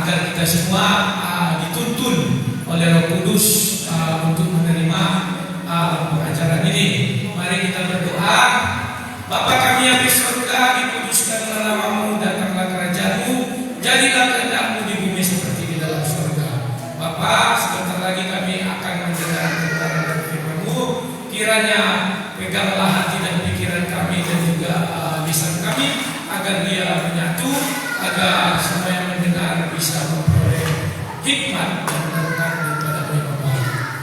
agar kita semua dituntun oleh Roh Kudus untuk menerima pengajaran ini. Mari kita berdoa. Bapa kami yang di surga, dikuduskanlah namamu, datanglah kerajaan-Mu, jadilah kehendak-Mu di bumi seperti di dalam surga. Bapa, sebentar lagi kami akan mendengar tentang firman-Mu. Kiranya peganglah hati dan pikiran kami dan juga lisan kami, agar dia menyatu, agar semua yang mendengar bisa memperoleh hikmat dan berkat daripada Bapa.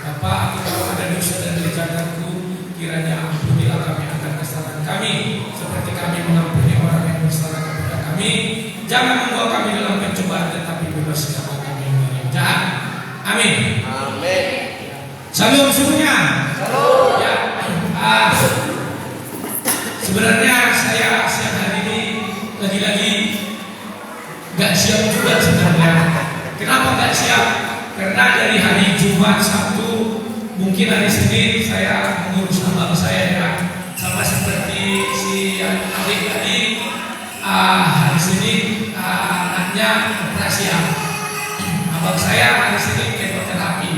Bapa, aku tahu ada dosa dan kejahatanku, kiranya ampunilah kami akan kesalahan kami, seperti kami mengampuni orang yang bersalah kepada kami. Jangan membawa kami dalam pencobaan, tetapi bebaskanlah kami dari yang jahat. Amin. Amin. Salam semuanya. Salam. Ya. Sebenarnya saya siang hari ini lagi-lagi gak siap juga sebenarnya. Kenapa gak siap? Karena dari hari Jumat, Sabtu, mungkin hari Senin saya mengurus abang saya ya, sama seperti si adik tadi. Hari Senin anaknya operasi ya. Abang saya hari Senin kemoterapi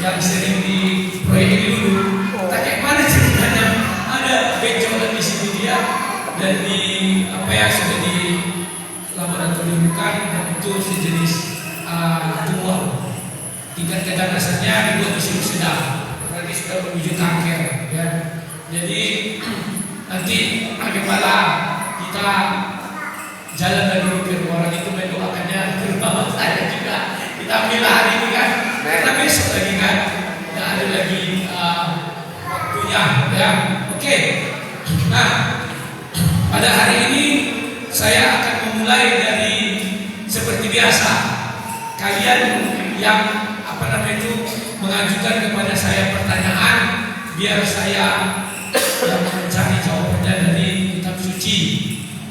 yang sering di proyek ini dulu. Kayak mana ceritanya? Ada benjolan di sini dia dan di sudah di laboratorium dan itu sejenis tumor. Tingkat keganasannya dibuat di sini sedang, berarti sudah menuju kanker ya. Jadi nanti bagaimana kita jalan dari ke orang itu mendoakannya ke rumah saya juga. Kita ambil hari ini kan, karena besok lagi kan, tidak ada lagi waktunya ya. Oke. Nah, pada hari ini saya akan memulai dari seperti biasa. Kalian yang mengajukan kepada saya pertanyaan, biar saya yang mencari jawabannya dari kitab suci.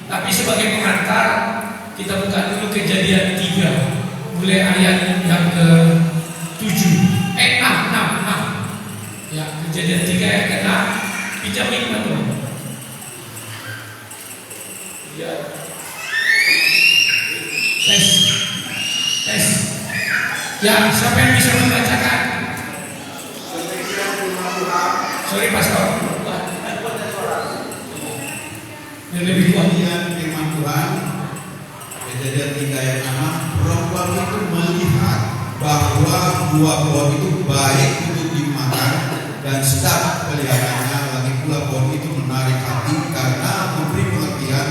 Tapi sebagai pengantar, kita buka dulu Kejadian 3, mulai ayat yang ke-7. 6. Ya, Kejadian 3 ayat ke-6. Pinjam hikmat dulu. Ya. Tes. Ya, siapa yang bisa membacakan? Sorry Pastor. Lebih kuatnya firman Tuhan. Kejadian 3 ayat 6. Perempuan itu melihat bahwa buah pohon itu baik untuk dimakan dan sedap kelihatannya, lagi pula pohon itu menarik hati karena memberi pengertian.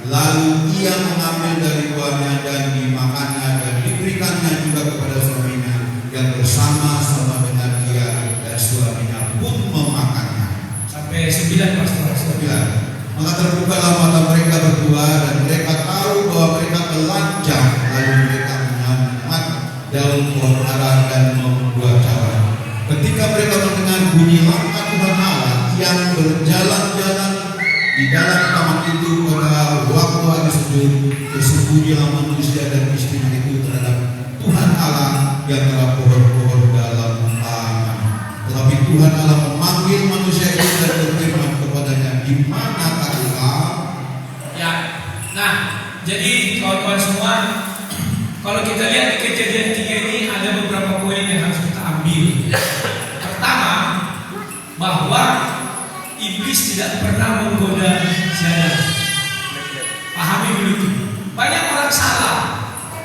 Lalu ia mengambil dari buahnya dan dimakannya dan diberikannya juga kepada suaminya yang bersama-sama dengan dia, dan suaminya pun memakannya. Sampai 9 Pastor. 9. Maka terbukalah mata mereka berdua dan mereka tahu bahwa mereka telanjang. Lalu mereka menyamat daun pohon ara dan membuat cawan. Ketika mereka mendengar bunyi langkah Tuhan Allah yang berjalan-jalan di dalam taman itu pada waktu hari sujud, bersembunyilah manusia dan istrinya itu terhadap Tuhan Allah yang telah pohon-pohon dalam taman. Tetapi Tuhan Allah memanggil manusia itu dan berfirman kepadanya, di mana ya, nah, jadi kawan-kawan semua, kalau kita lihat di Kejadian 3 ini ada beberapa poin yang harus kita ambil. Pertama, bahwa iblis tidak pernah menggoda Adam. Pahami dulu itu. Banyak orang salah.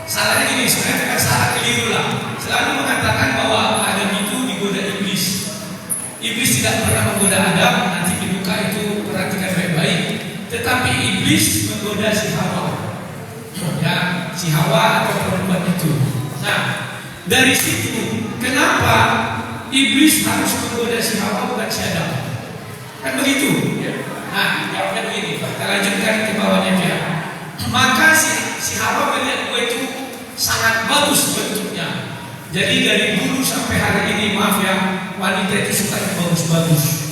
Salahnya gini, sebenarnya bukan salah, keliru lah. Selalu mengatakan bahwa Adam itu digoda iblis. Iblis tidak pernah menggoda Adam. Nanti di buka itu perhatikan baik-baik. Tetapi iblis menggoda si Hawa, ya, si Hawa atau perempuan itu. Nah, dari situ kenapa iblis harus menggoda si Hawa bukan si Adam? Kan begitu. Nah, jawabnya begini. Kita lanjutkan ke bawahnya dia. Maka si Hawa melihat buah itu sangat bagus bentuknya. Jadi dari dulu sampai hari ini, maaf ya, wanita itu suka yang bagus-bagus.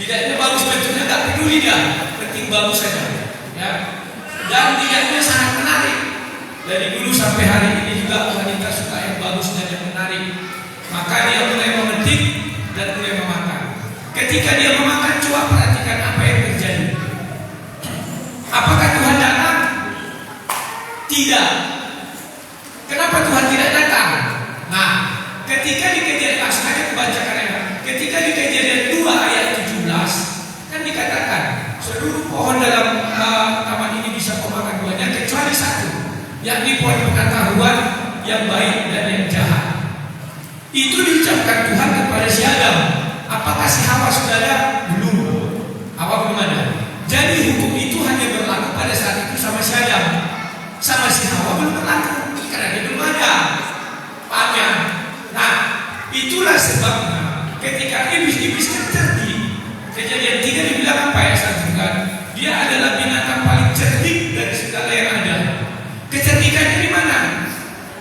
Tidaknya bagus bentuknya, tak peduli dia, penting bagus saja. Ya. Dan dilihatnya sangat menarik. Dari dulu sampai hari ini juga wanita suka yang bagus dan yang menarik. Maka dia mulai memetik dan mulai memakan. Ketika dia memakan, coba perhatikan apa yang terjadi. Apakah Tuhan datang? Tidak. Kenapa Tuhan tidak datang? Nah, ketika di Kejadian, langsung aja bacakan ya. Ketika di Kejadian 2 ayat 17 kan dikatakan seluruh pohon dalam taman ini bisa kau makan buahnya kecuali satu, yakni pohon pengetahuan yang baik dan yang jahat. Itu diucapkan Tuhan kepada si Adam. Apakah si Hawa sudah ada? Belum. Hawa belum ada. Jadi hukum itu hanya berlaku pada saat itu sama si Adam. Sama si Hawa belum berlaku karena dia belum ada. Paham ya? Nah, itulah sebabnya ketika iblis kan cerdik. Kejadian 3 dibilang apa ya saat itu kan? Dia adalah binatang paling cerdik dari segala yang ada. Kecerdikannya di mana?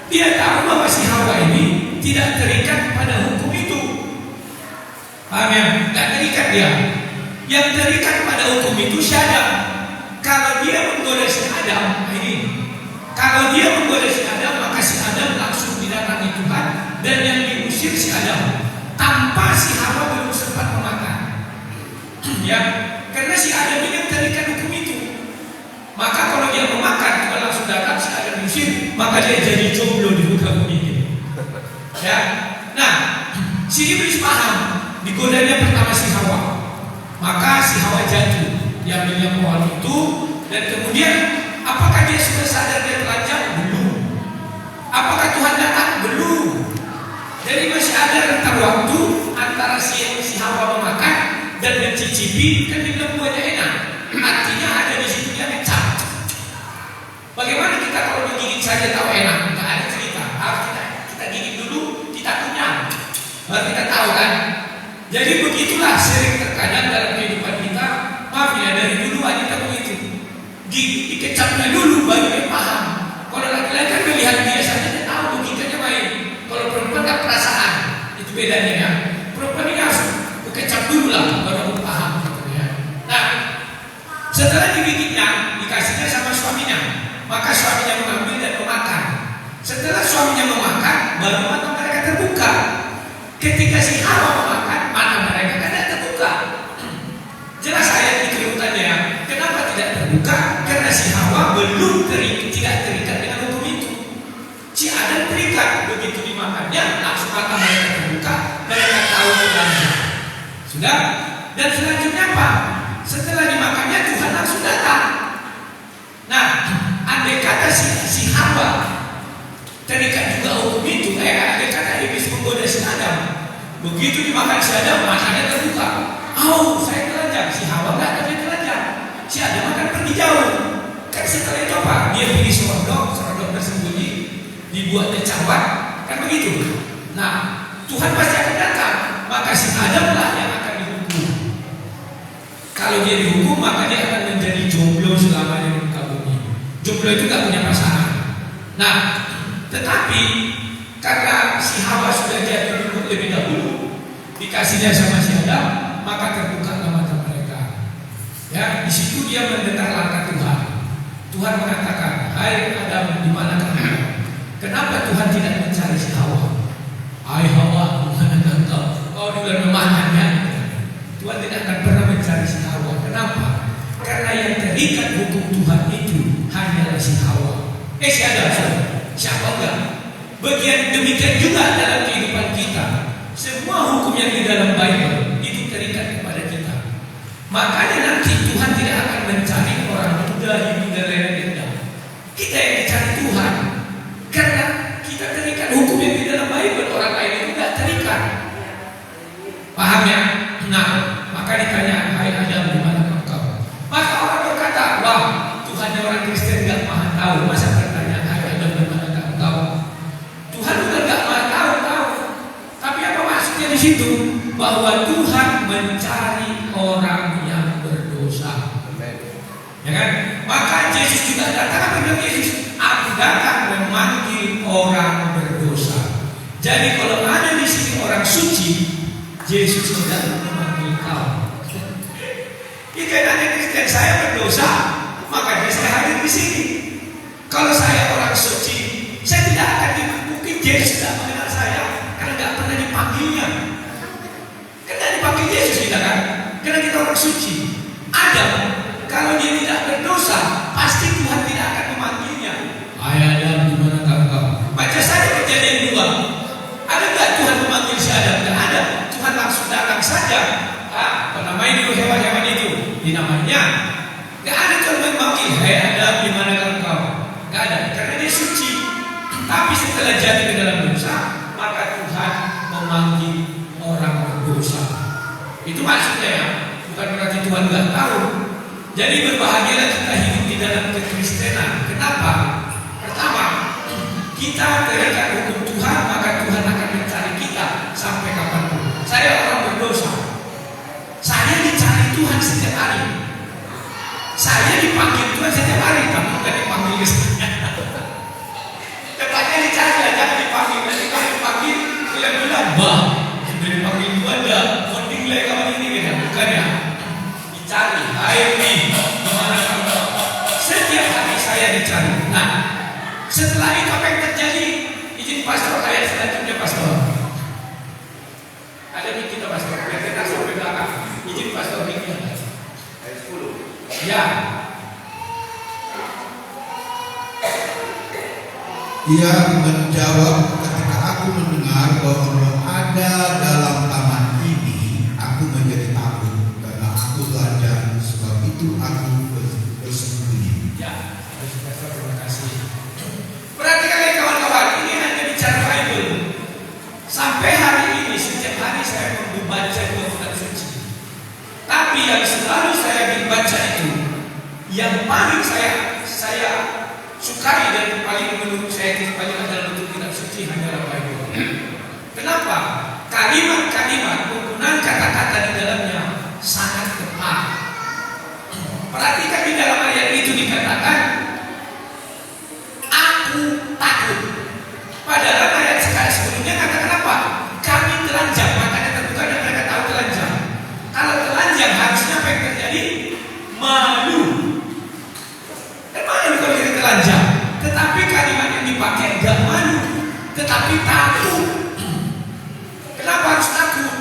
Dia tahu bahwa si Hawa ini tidak terikat pada hukum itu. Paham ya? Tidak terikat dia. Yang terikat pada hukum itu si Adam. Kalau dia menggoda si Adam, kalau dia menggoda si Adam, maka si Adam langsung didatangi Tuhan dan yang diusir si Adam tanpa si Hawa belum sempat memakan. Ya, karena si Adam ini yang terikat hukum itu. Maka kalau dia memakan, Tuhan langsung datang si Adam diusir, maka dia jadi jomblo di muka bumi ini. Ya, nah, si iblis paham digodanya pertama si Hawa, maka si Hawa jatuh, diambilnya pohon itu, dan kemudian apakah dia sudah sadar dia telanjang? Belum. Apakah Tuhan datang? Belum. Jadi masih ada rentang waktu antara si Hawa memakan dan mencicipi, kan dibilang buahnya enak. Artinya ada di situ dia ngecap. Bagaimana kita kalau menggigit saja tahu enak? Nggak ada cerita. Harus kita gigit dulu, kita kenyang, baru kita tahu kan. Jadi begitulah sering terkadang dalam kehidupan kita. Maaf ya, dari dulu wanita begitu. Dikecapnya dulu baru dia paham. Kalau laki-laki kan melihat biasanya dia tahu begitu baik. Kalau perempuan tak perasaan, itu bedanya ya. Perempuan ini harus kecap dulu lah baru paham gitu ya. Nah, setelah digigitnya dikasihnya sama suaminya, maka suaminya mengambil dan memakan. Setelah suaminya memakan, baru mata mereka terbuka. Ketika si Hawa memakan, mata mereka tidak terbuka. Jelas ayat itu urutannya. Kenapa tidak terbuka? Karena si Hawa belum tidak terikat dengan hukum itu. Si Adam terikat, begitu dimakannya langsung mata mereka terbuka, mereka tahu Tuhannya. Sudah? Dan selanjutnya apa? Setelah dimakannya Tuhan langsung datang. Nah, andai kata si Hawa terikat juga hukum itu, andai kata iblis menggoda si Adam, begitu dimakan si Adam matanya terbuka. Saya telanjang. Si Hawa nggak ada telanjang. Si Adam akan pergi jauh. Kan setelah itu apa? Dia pergi serondong tersembunyi, dibuatnya cawan, kan begitu. Nah, Tuhan pasti akan datang. Maka si Adam lah yang akan dihukum. Kalau dia dihukum, maka dia akan menjadi jomblo selama di muka bumi. Jomblo itu nggak punya pasangan. Nah, tetapi karena si Hawa sudah jadi lebih dahulu, dikasihnya sama si Adam, maka terbuka mata mereka. Ya, di situ dia mendengar langkah Tuhan. Tuhan mengatakan, "Hai Adam, di mana kamu? Kenapa Tuhan tidak mencari si Hawa? Hai Hawa, di mana engkau? Kau juga memakannya." Tuhan tidak akan pernah mencari si Hawa. Kenapa? Karena yang terikat hukum Tuhan itu hanyalah si Hawa. Si Adam, siapa enggak? Bagian demikian juga dalam kehidupan kita. Semua hukum yang di dalam Bible itu terikat kepada kita. Makanya nanti Tuhan tidak akan mencari orang muda, Hindu dan lain-lainnya. Kita yang dicari Tuhan. Karena kita terikat hukum yang di dalam Bible, orang lain itu tidak terikat. Paham ya? Nah, maka ditanya, "Hai Adam, di mana engkau?" Maka orang berkata, "Wah, Tuhannya orang Kristen nggak maha tahu. Masa bertanya, hai Adam, di mana engkau?" Tuhan bukan nggak maha tahu. Tapi apa maksudnya di situ? Bahwa Tuhan mencari orang yang berdosa. Ya kan? Maka Yesus juga datang. Apa bilang Yesus? Aku datang memanggil orang berdosa. Jadi kalau ada di sini orang suci, Yesus tidak memanggil kau. Jika ada Kristen saya berdosa, makanya saya hadir di sini. Kalau saya orang suci, saya tidak akan mungkin Yesus tidak mengenal saya karena tidak pernah dipanggilnya. Karena dipanggil Yesus kita kan, karena kita orang suci. Adam, kalau dia tidak berdosa, pasti Tuhan tidak akan memanggilnya. Hai Adam, di mana engkau? suci. Tapi setelah jadi ke dalam dosa, maka Tuhan memanggil orang berdosa. Itu maksudnya ya, bukan berarti Tuhan nggak tahu. Jadi berbahagialah kita hidup di dalam kekristenan. Kenapa? Pertama, kita terikat hukum Tuhan, maka Tuhan akan mencari kita sampai kapanpun. Saya orang berdosa. Saya dicari Tuhan setiap hari. Saya dipanggil Tuhan setiap hari, tapi bukan dipanggil ke saya. Tepatnya dicari, jangan dipanggil. Nanti kalau dipanggil, kalian bilang, bah, sudah dipanggil Tuhan, dah, mending lagi kawan ini, kan? Bukan ya? Dicari, ayo nih, gimana kamu? Setiap hari saya dicari. Nah, setelah itu apa yang terjadi? Izin pastor, ayat selanjutnya pastor. Ada di kita pastor, biar kita sampai belakang. Izin pastor ini. Ayat 10. Ya. Ia menjawab, ketika aku mendengar bahwa roh ada dalam taman ini, aku menjadi takut karena aku telanjang, sebab itu aku bersembunyi. Ya, terima kasih. Perhatikan ya kawan-kawan, ini hanya bicara Bible. Sampai hari ini, setiap hari saya membaca kitab suci. Tapi yang selalu saya baca itu, yang paling saya sukai dan paling menurut saya itu paling adalah untuk kitab suci hanyalah Bible. Kenapa? Kalimat-kalimat penggunaan kata-kata di dalamnya sangat tepat. Perhatikan di dalam ayat itu dikatakan, aku takut. Padahal ayat sekali sebelumnya katakan apa? Kami telanjang, makanya terbuka dan mereka tahu telanjang. Kalau telanjang harusnya apa yang terjadi? Malu. Dan malu kalau kita telanjang. Tetapi kalimat yang dipakai gak malu, tetapi takut. Kenapa harus takut?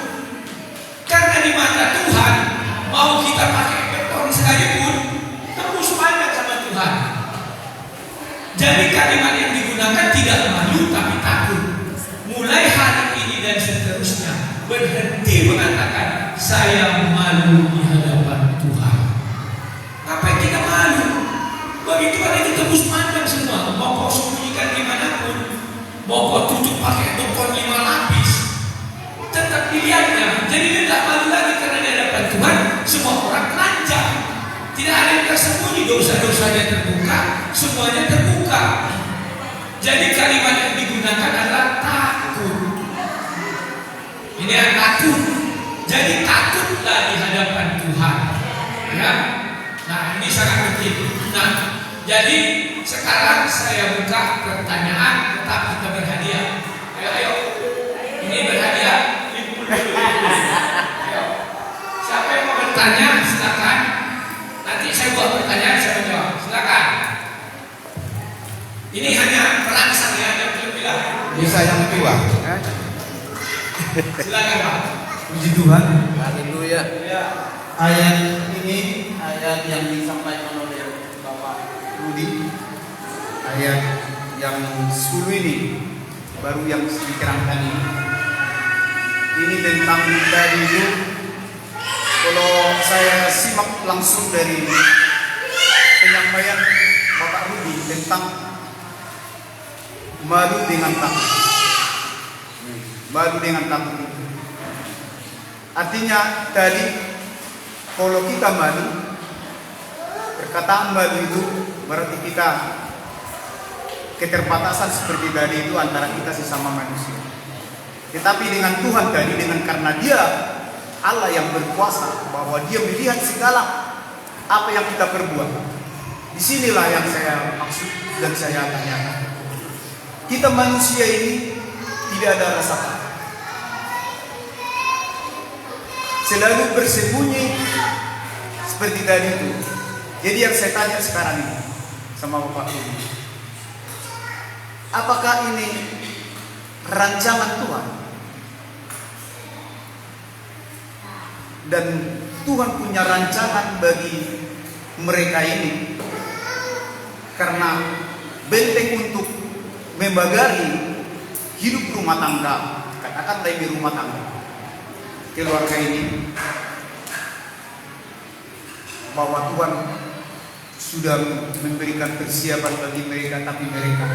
Karena di mata Tuhan, mau kita pakai beton sekalipun, tembus pandang sama Tuhan. Jadi kalimat yang digunakan tidak malu tapi takut. Mulai hari ini dan seterusnya berhenti mengatakan saya malu di hadapan Tuhan. Apa yang kita malu? Begitu kan itu tembus pandang semua. Mau kau sembunyikan dimanapun, mau kau tutup pakai beton 5 lapis, tetap dilihatnya. Jadi dia tidak malu lagi karena di hadapan Tuhan semua orang telanjang. Tidak ada yang tersembunyi, dosa-dosanya terbuka, semuanya terbuka. Jadi kalimat yang digunakan adalah takut. Ini yang takut. Jadi takutlah di hadapan Tuhan. Ya. Nah, ini sangat penting. Nah, jadi sekarang saya buka pertanyaan, tetap kita berhadiah. Ayo. Ini berhadiah. Ayo. Siapa yang mau bertanya, silakan. Nanti saya buat pertanyaan, saya menjawab. Silakan. Ini hanya perangsang ya, yang bilang. Bisa yang tua. Silakan Pak. Puji Tuhan. Haleluya. Ya. Ayat ini ayat yang disampaikan oleh Bapak Rudi. Ayat yang 10 ini baru yang diterangkan ini. Ini tentang kita itu. Kalau saya simak langsung dari penyampaian Bapak Rudi tentang malu dengan takut. Malu dengan takut itu. Artinya tadi kalau kita malu, perkataan malu itu berarti kita keterbatasan seperti tadi itu antara kita sesama manusia. Tetapi dengan Tuhan tadi, dengan karena Dia Allah yang berkuasa, bahwa Dia melihat segala apa yang kita perbuat. Disinilah yang saya maksud dan saya tanyakan. Kita manusia ini tidak ada rasa takut. Selalu bersembunyi seperti tadi itu. Jadi yang saya tanya sekarang ini sama Bapak ini, apakah ini rancangan Tuhan? Dan Tuhan punya rancangan bagi mereka ini karena benteng untuk membagari hidup rumah tangga, katakan dari rumah tangga keluarga ini, bahwa Tuhan sudah memberikan persiapan bagi mereka, tapi mereka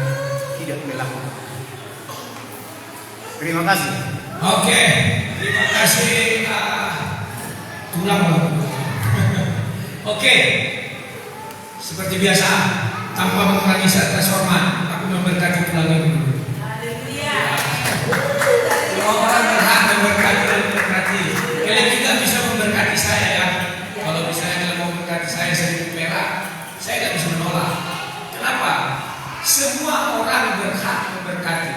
tidak melakukan. Terima kasih. Oke, terima kasih. Tulang. Oke, seperti biasa, tanpa mengurangi atas hormat, aku memberkati tulang ini dulu. Semua orang berhak memberkati dan memberkati. Kalian juga bisa memberkati saya ya. Kalau misalnya kalian mau memberkati saya seribu perak, saya tidak bisa menolak. Kenapa? Semua orang berhak memberkati.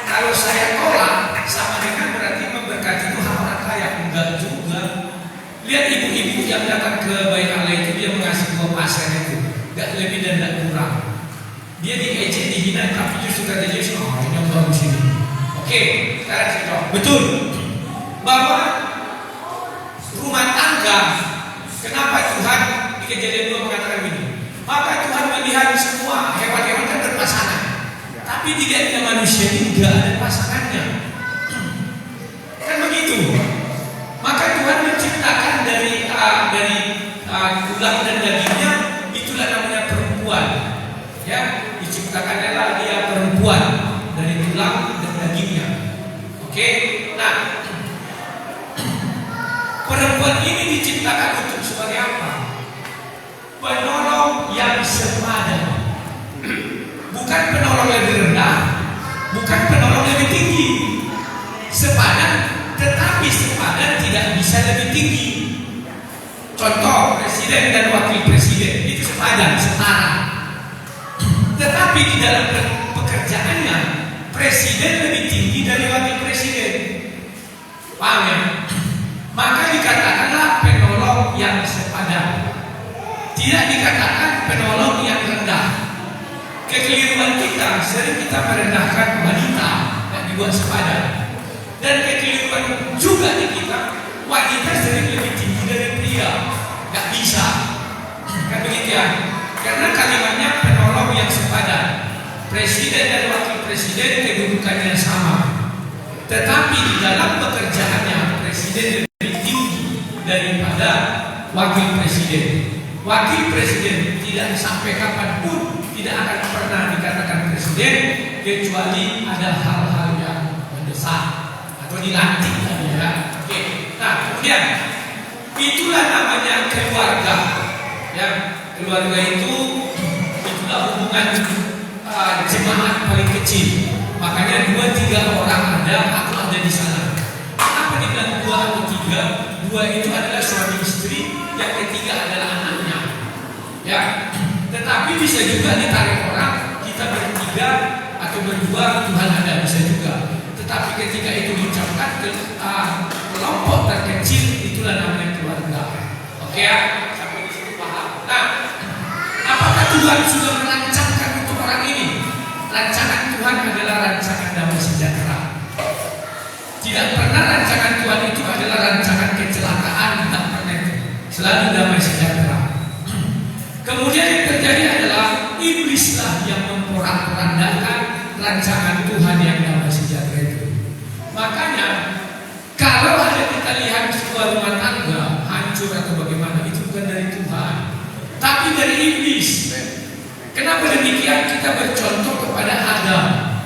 Kalau saya tolak, sama dengan berarti memberkati itu hak orang kaya. Enggak juga. Lihat ibu-ibu yang datang ke Bait Allah itu, dia mengasih buah pasir itu, enggak lebih dan enggak kurang. Dia diejek, dihina, tapi justru kata Yesus, oh ini yang bagus ini. Oke, sekarang saya jawab. Betul bahwa rumah tangga, kenapa Tuhan di Kejadian 2 mengatakan begini? Maka Tuhan melihat semua hewan-hewan kan berpasangan, tapi dilihatnya manusia ini enggak ada pasangannya. Kan begitu. Maka Tuhan menciptakan dari tulang dan dagingnya, itulah namanya perempuan. Ya, diciptakannya dia perempuan dari tulang dan dagingnya. Oke, nah perempuan ini diciptakan untuk sebagai apa? Penolong yang sepadan. Bukan penolong lebih rendah, bukan penolong lebih tinggi. Sepadan, tetapi sepadan tidak bisa lebih tinggi. Contoh, presiden dan wakil presiden itu sepadan, setara. Tetapi di dalam pekerjaannya, presiden lebih tinggi dari wakil presiden. Paham ya? Maka dikatakanlah penolong yang sepadan. Tidak dikatakan penolong yang rendah. Kekeliruan kita, sering kita merendahkan wanita dan dibuat sepadan. Dan kekeliruan juga di kita, wanita sering lebih tinggi dari pria. Gak bisa. Kan begitu ya? Karena kalimatnya penolong yang sepadan. Presiden dan wakil presiden kedudukannya sama. Tetapi di dalam pekerjaannya, presiden lebih tinggi daripada wakil presiden. Wakil presiden tidak sampai kapanpun tidak akan pernah dikatakan presiden kecuali ada hal-hal yang mendesak atau dilantik tadi ya. Oke. Nah, kemudian itulah namanya keluarga. Ya, keluarga itulah hubungan jemaat paling kecil. Makanya 2-3 orang ada atau ada di sana. Kenapa dibilang 2 atau 3? 2 itu adalah suami istri, yang ketiga adalah anaknya. Ya, tetapi bisa juga ditarik orang, kita bertiga atau berdua, Tuhan ada, bisa juga. Tetapi ketika itu diucapkan kelompok terkecil, itulah namanya keluarga. Oke ya, sampai di situ paham. Nah, apakah Tuhan sudah merancangkan untuk orang ini? Rancangan Tuhan adalah rancangan damai sejahtera. Tidak pernah rancangan Tuhan itu adalah rancangan kecelakaan, tidak pernah itu. Selalu damai sejahtera. Kemudian yang terjadi adalah iblislah yang memporak-porandakan rancangan Tuhan yang damai sejahtera itu. Makanya kalau ada kita lihat sebuah rumah tangga hancur atau bagaimana, itu bukan dari Tuhan, tapi dari iblis. Kenapa demikian? Kita bercontoh kepada Adam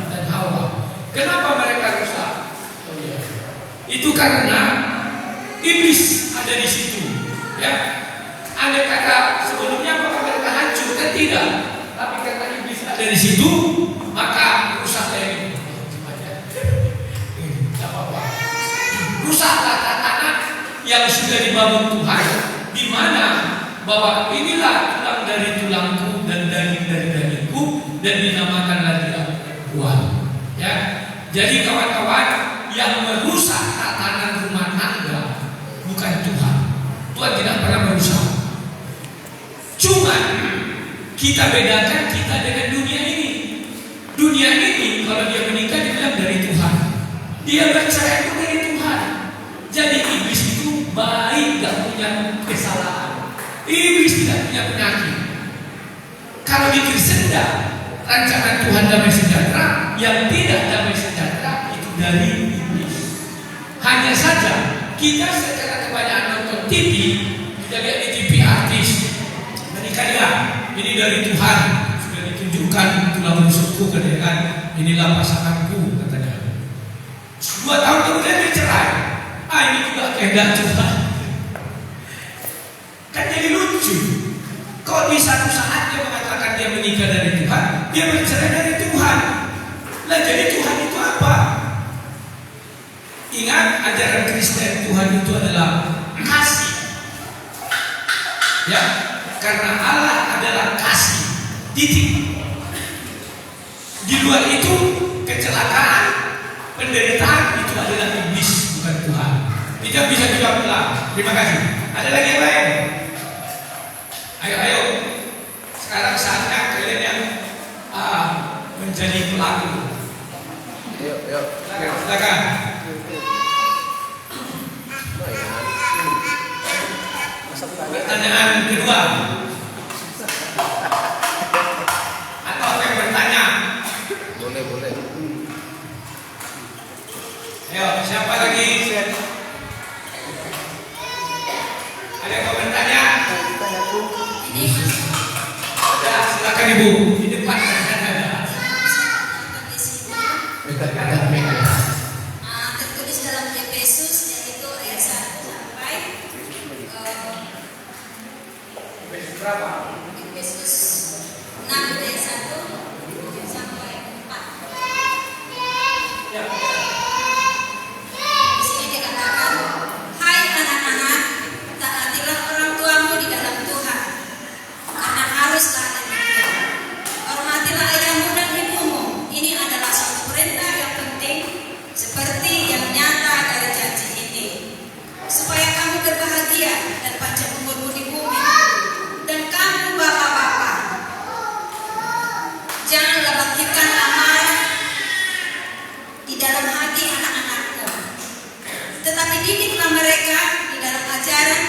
dan Hawa. Kenapa mereka rusak? Itu karena iblis ada di situ. Ya, andai kata sebelumnya apakah mereka hancur? Kan tidak. Tapi karena iblis ada di situ, maka rusaklah ini. Tidak apa-apa. Rusaklah tanah yang sudah dibangun Tuhan, di mana bahwa inilah tulang dari tulangku dan daging dari dagingku, dan dinamakanlah dia Tuhan. Ya, jadi kawan-kawan, yang merusak tatanan rumah tangga bukan Tuhan. Tuhan tidak pernah merusak. Cuma kita bedakan kita dengan dunia ini. Dunia ini kalau dia menikah dibilang dari Tuhan, dia bercerai itu dari Tuhan. Jadi iblis itu baik, gak punya kesalahan. Iblis tidak punya penyakit. Kalau di Kristen rancangan Tuhan damai sejahtera, yang tidak damai sejahtera itu dari iblis. Hanya saja kita secara kebanyakan nonton TV, kita lihat di TV artis menikah dia, ini dari Tuhan, sudah ditunjukkan, itulah musuhku, katanya. Inilah pasanganku, katanya. 2 tahun kemudian dia cerai. Ini juga kehendak Tuhan. Kan jadi lucu. Kalau di satu saat dia mengatakan dia menikah dari Tuhan, dia bercerai dari Tuhan. Lah jadi Tuhan itu apa? Ingat, ajaran Kristen Tuhan itu adalah kasih. Ya, karena Allah adalah kasih. Titik. Di luar itu kecelakaan, penderitaan itu adalah iblis, bukan Tuhan. Kita bisa juga bilang, terima kasih. Ada lagi yang lain? Ayo. Sekarang saatnya kalian yang menjadi pelaku. Yuk. Silakan. Pertanyaan kedua. Atau apa yang bertanya? Boleh. Ayo, siapa lagi? Ada yang mau bertanya? Ada, silakan Ibu. Di depan ada. Tertulis dalam Efesus yaitu ayat 1 sampai Berapa? Efesus 6 ayat 1 sampai 4. Ya. Di sini dikatakan, hai anak-anak, taatilah orang tuamu di dalam Tuhan, karena haruslah demikian. Hormatilah ayahmu dan ibumu. Ini adalah suatu perintah yang penting, seperti yang nyata dari janji ini, supaya kamu berbahagia dan panjang umurmu di bumi. Dan kamu bapak-bapak, janganlah bangkitkan amarah di dalam hati anak-anakmu, tetapi didiklah mereka di dalam ajaran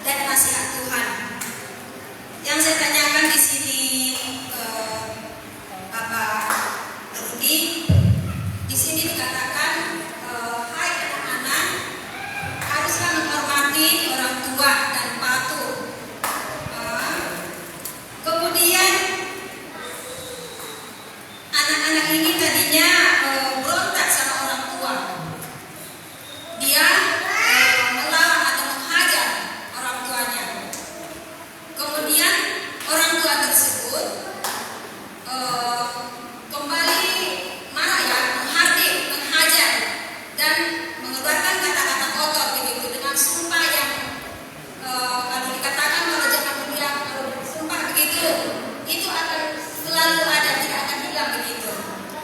dan nasihat Tuhan. Yang saya tanyakan di sini, Bapak Rudi, di sini dikatakan, hai anak-anak, haruslah menghormati orang tua dan patuh. Kemudian anak-anak ini tadinya berontak sama orang tua. Dia melawan atau menghajar orang tuanya. Kemudian orang tua tersebut kembali marah, ya, menghajar dan mengeluarkan kata-kata kotor begitu dengan sumpah yang kalau dikatakan, kalau jangan bilang, kalau sumpah begitu itu akan selalu ada, tidak akan hilang begitu.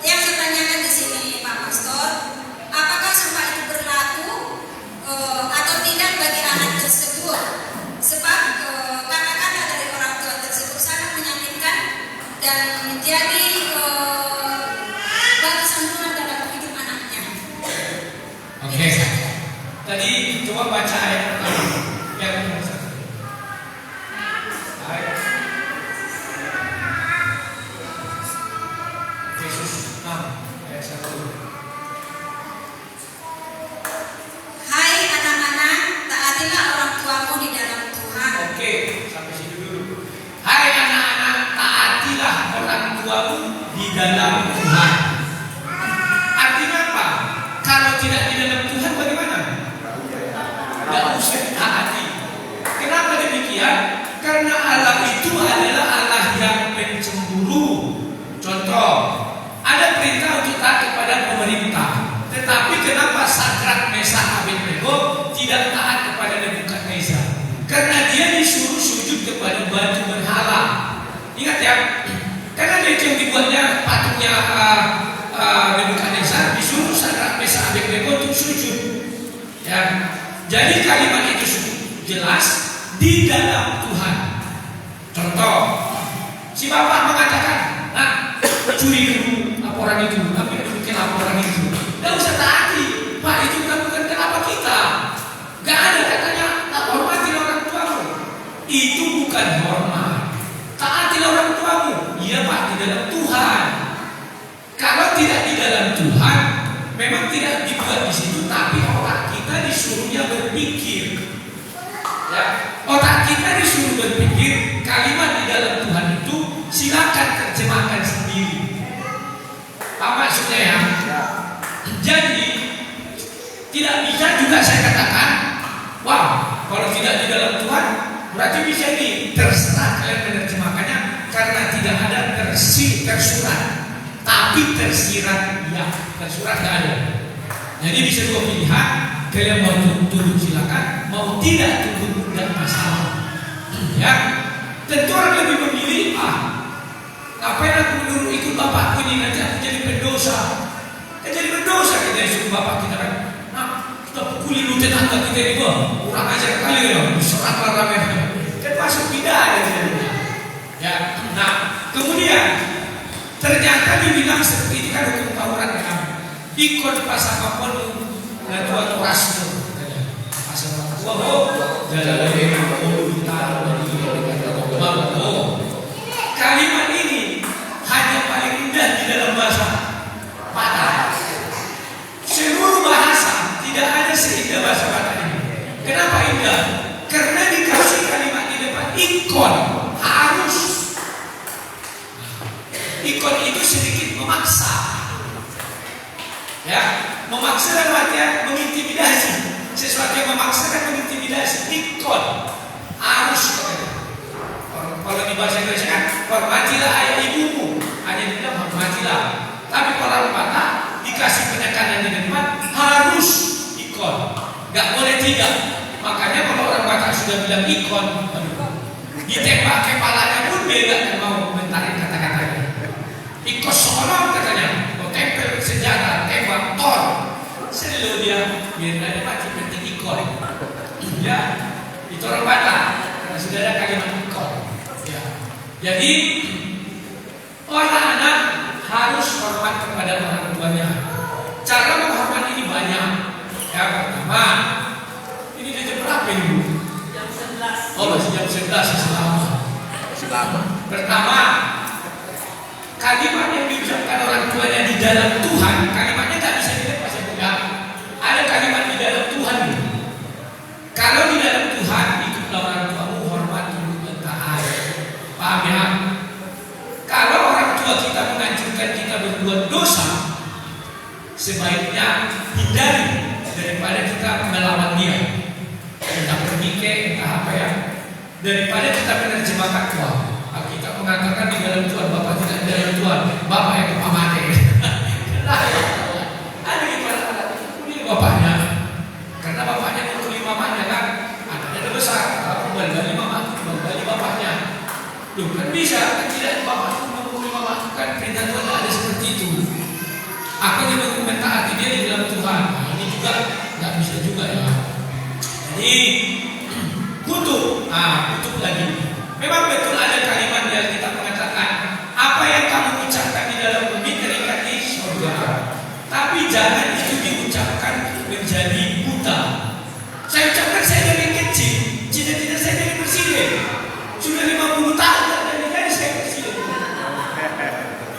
Yang saya tanyakan di sini, Pak Pastor, apakah sumpah itu berlaku atau tidak bagi anak tersebut? Sebab kata-kata dari orang tua tersebut sangat menyakitkan dan menjadi batu sandungan dalam hidup anaknya. Oke. Tadi coba baca ayat pertama. Yang nomor 1. Yesus 6 ayat 1. Hai anak-anak, taatilah orang tuamu di dalam Tuhan. Oke, sampai situ dulu. Hai anak-anak, taatilah orang tuamu di dalam Tuhan. Artinya apa? Kalau tidak di dalam Tuhan bagaimana? Tidak usah taati. Kenapa demikian? Karena Allah itu adalah Allah yang pencemburu. Contoh, ada perintah untuk taat kepada pemerintah, tetapi kenapa Sadrak, Mesak, Abednego tidak taat kepada Nebukadnezar? Karena dia disuruh sujud kepada batu berhala. Ingat ya, karena dia yang dibuatnya patungnya Nebukadnezar, disuruh Sadrak, Mesak, Abednego untuk sujud. Ya, jadi kalimat itu jelas di dalam Tuhan. Contoh, si bapak mengatakan, nah, curi dulu laporan itu, tapi bikin laporan itu. Tidak usah taati, Pak, itu bukan kenapa kita. Gak ada katanya, tak hormati orang tuamu. Itu bukan hormat. Taati orang tuamu. Iya Pak, di dalam Tuhan. Kalau tidak di dalam Tuhan, memang tidak dibuat di situ, tapi otak kita disuruhnya berpikir. Ya, otak kita disuruh berpikir kalimat di maksudnya ya. Jadi tidak bisa juga saya katakan, wow, kalau tidak di dalam Tuhan berarti bisa ini. Terserah kalian menerjemahkannya, karena tidak ada tersurat, tapi tersirat ya, tersurat tidak ada. Jadi bisa dua pilihan, kalian mau tunduk silakan, mau tidak tunduk tidak masalah. Ya, tentu orang lebih memilih, ngapain aku menurut ikut bapakku ini, nanti aku jadi pendosa. Kan jadi pendosa kita disuruh bapak kita kan. Kita pukuli lu tetangga kita ini, kurang ajar kali ya, diserang ramai. Kan masuk pidana ya. Nah, kemudian ternyata dibilang seperti ini kan hukum Taurat ya. Ikut pasal apapun dan tua rasmu. Pasal tua jalan kalimat ini hanya paling indah di dalam bahasa Batak. Seluruh bahasa tidak ada seindah bahasa Batak ini. Kenapa indah? Karena dikasih kalimat di depan ikon, harus. Ikon itu sedikit memaksa. Ya, memaksa dalam artian mengintimidasi. Sesuatu yang memaksa kan mengintimidasi. Ikon harus. Kalau di bahasa Indonesia kan, hormatilah ayah ibumu, hanya tidak hormatilah. Tapi kalau Batak dikasih penekanan di depan harus ikon, nggak boleh tidak. Makanya kalau orang Batak sudah bilang ikon, ditembak kepalanya pun beda dan mau komentarin kata-katanya. Ikon solong katanya, mau tempel senjata, tembak tor, selalu dia biar ada mati penting ikon. Ya, itu orang Batak karena sudah ada kalimat ikon. Ya. Jadi anak-anak harus hormat kepada orang tuanya. Cara menghormat ini banyak. Ya, pertama, ini dia jam berapa ini, Bu? Jam 11. Oh, masih jam 11 selama. Pertama, kalimat yang diucapkan orang tuanya di dalam Tuhan, kalimatnya tak bisa dilepas ya. Ada kalimat di dalam Tuhan. Kalau di dalam Tuhan, ikutlah orang tuamu, hormat, tunduk dan taat. Paham ya? Kalau orang tua kita menganjurkan kita berbuat dosa, sebaiknya hindari daripada kita melawan dia. Kita berpikir entah apa ya, daripada kita menerjemahkan Tuhan. Kita mengatakan di dalam Tuhan, Bapak tidak di dalam Tuhan, Bapak yang pamate. Ada gimana? Ini bapaknya, karena bapaknya mengkuli mamanya kan, anaknya ada besar, kembali mama, kembali bapaknya. Loh, kan bisa, kan tidak bapak mengkuli mama, kan perintah Tuhan ada seperti itu. Aku yang mentaati dia di dalam Tuhan. Nah, ini juga nggak bisa juga ya. Jadi kutuk lagi. Memang betul ada kalimat yang kita mengatakan apa yang kamu ucapkan di dalam bumi terikat di surga. Tapi jangan itu diucapkan menjadi buta. Saya ucapkan saya dari kecil, cita-cita saya jadi presiden. Sudah 50 tahun dan jadi saya presiden.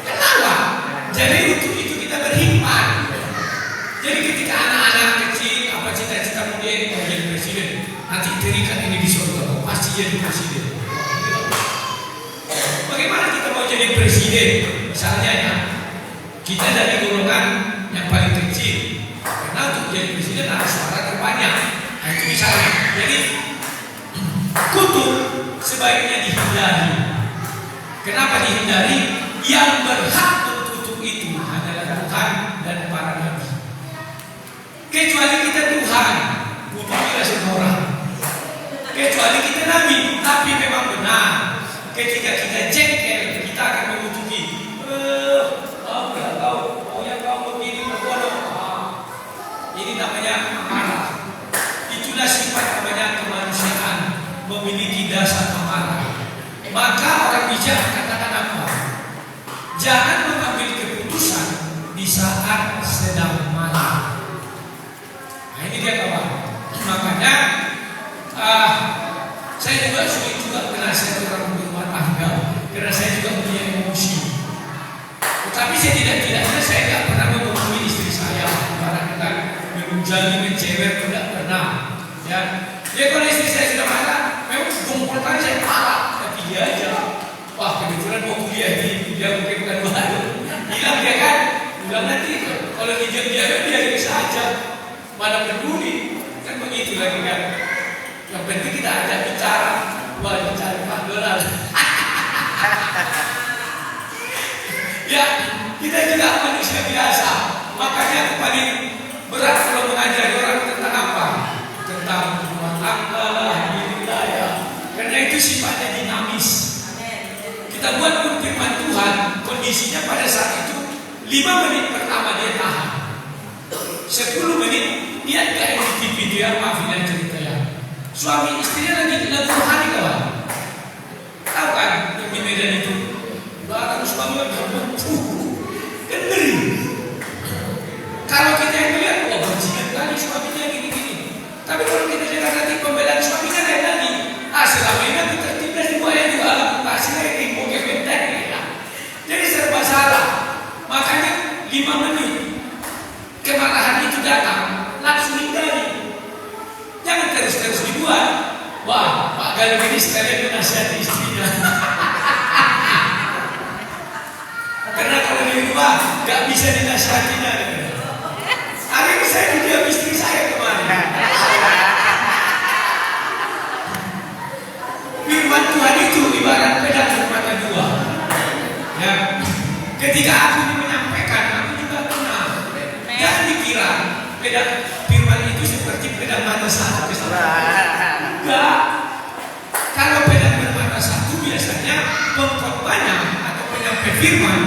Kenapa? Jadi untuk itu kita berhikmat. Jadi ketika anak-anak kecil apa cita-cita dia mau jadi presiden, nanti terikat ini di surga, pasti jadi presiden. Bagaimana kita mau jadi presiden? Misalnya ya, kita dari golongan yang paling kecil, karena untuk jadi presiden harus suara terbanyak. Nah, itu misalnya. Jadi kutuk sebaiknya dihindari. Kenapa dihindari? Yang berhak untuk itu adalah Tuhan dan para nabi. Kecuali kita Tuhan, kutukilah semua orang. Kecuali kita nabi, tapi memang benar. Ketika kita jengkel, kita akan mengutuki. Kau begini berbodoh. Ini namanya amarah. Itulah sifat namanya kemanusiaan, memiliki dasar amarah. Maka orang bijak katakan apa? Jangan mengambil keputusan di saat sedang marah. Nah, ini dia kawan. Makanya saya juga sulit juga menasihat orang berumah tangga, karena saya juga punya emosi. Tetapi setidaknya saya tidak pernah memukuli istri saya, barangkali menjadi mencewer tidak pernah. Ya, kalau istri saya sudah marah, memang kumpulkan saya marah, tapi dia aja. Wah, kebetulan mau kuliah di kuliah mungkin bukan baru. Bilang dia kan, bilang nanti kalau dia bisa aja, mana peduli, kan begitu lagi kan. Yang penting kita ajak bicara, wah cari $4. Ya, kita juga manusia biasa. Makanya aku paling berat kalau mengajari orang tentang apa? Tentang rumah tangga lah, inilah ya. Karena itu sifatnya dinamis. Kita buat pun firman Tuhan, kondisinya pada saat itu 5 menit pertama dia tahan, 10 menit dia kayak di TV dia, maafin yang cerita ya. Suami istrinya lagi rohani kawan. Tahu kan di Medan itu? Bahkan suami lagi kan ngeri. Kalau kita yang melihat, wah bajingan kali suaminya gini-gini. Tapi kalau kita lihat nanti pembelaan suaminya lain lagi. Selama ini aku tertindas di bawah juga, pasti lagi mau kebentak ya. Jadi serba salah. Makanya 5 menit kemarahan itu datang, langsung hindari. Jangan terus-terus dibuat. Wah, Pak Galih ini sekalian menasihati istrinya. Karena kalau di rumah gak bisa dinasihatinya. Hari ini saya didiam istri saya kemarin. Firman Tuhan itu ibarat pedang bermata dua. Ya, ketika aku menyampaikan, aku juga tenang. Jangan dikira pedang firman itu seperti pedang mata satu. Enggak. Kalau pedang bermata satu biasanya pengkhotbahnya atau penyampai firman